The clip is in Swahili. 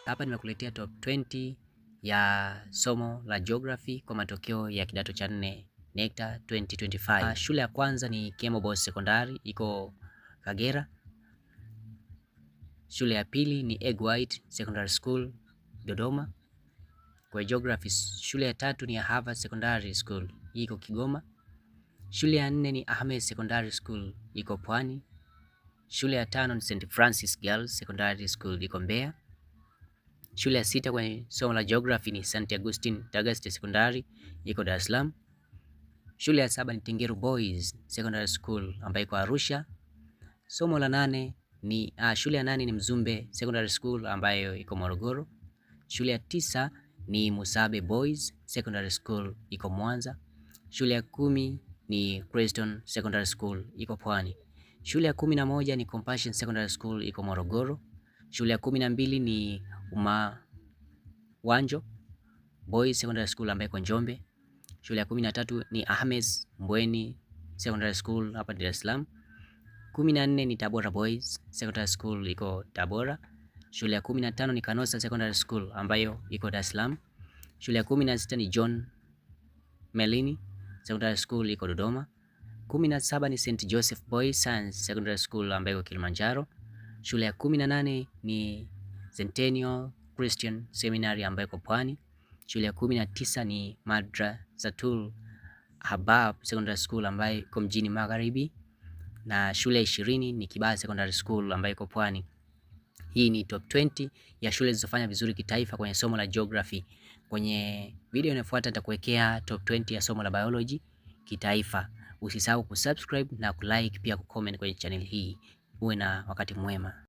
Hapa nimekuletea top 20 ya somo la geography kwa matokeo ya kidato cha 4 NECTA 2025. Shule ya kwanza ni Kemo Boys Sekondari, iko Kagera. Shule ya pili ni Egg White Secondary School Dodoma. Kwa geography, shule ya tatu ni Harvard Secondary School, iko Kigoma. Shule ya nne ni Ahmed Secondary School, iko Pwani. Shule ya tano ni St Francis Girls Secondary School, iko Mbeya. Shule ya sita kwenye somo la geography ni St Augustine Tagaste Secondary, iko Dar es Salaam. Shule ya saba ni Tengeru Boys Secondary School ambayo iko Arusha. Somo la nane ni shule ya nane ni Mzumbe Secondary School ambayo iko Morogoro. Shule ya tisa ni Musabe Boys Secondary School, iko Mwanza. Shule ya 10 ni Creston Secondary School, iko Pwani. Shule ya 11 ni Compassion Secondary School, iko Morogoro. Shule ya 12 ni Wanjo Boys Secondary School ambayo iko Njombe. Shule ya 13 ni Ahmes Mbweni Secondary School hapa Dar es Salaam. 14 ni Tabora Boys Secondary School, iko Tabora. Shule ya 15 ni Kanosa Secondary School ambayo iko Dar es Salaam. Shule ya 16 ni John Melini Secondary School, iko Dodoma. 17 ni St Joseph Boys Science Secondary School ambayo iko Kilimanjaro. Shule ya 18 ni Centennial Christian Seminary ambayo iko Pwani. Shule ya 19 ni Madrasatul Habab Secondary School ambayo iko mjini Magharibi, na shule ya 20 ni Kibaha Secondary School ambayo iko Pwani. Hii ni top 20 ya shule zilizofanya vizuri kitaifa kwenye somo la geography. Kwenye video inayofuata nitakuwekea top 20 ya somo la biology kitaifa. Usisahau kusubscribe na kulike, pia kucomment kwenye channel hii. Uwe na wakati mwema.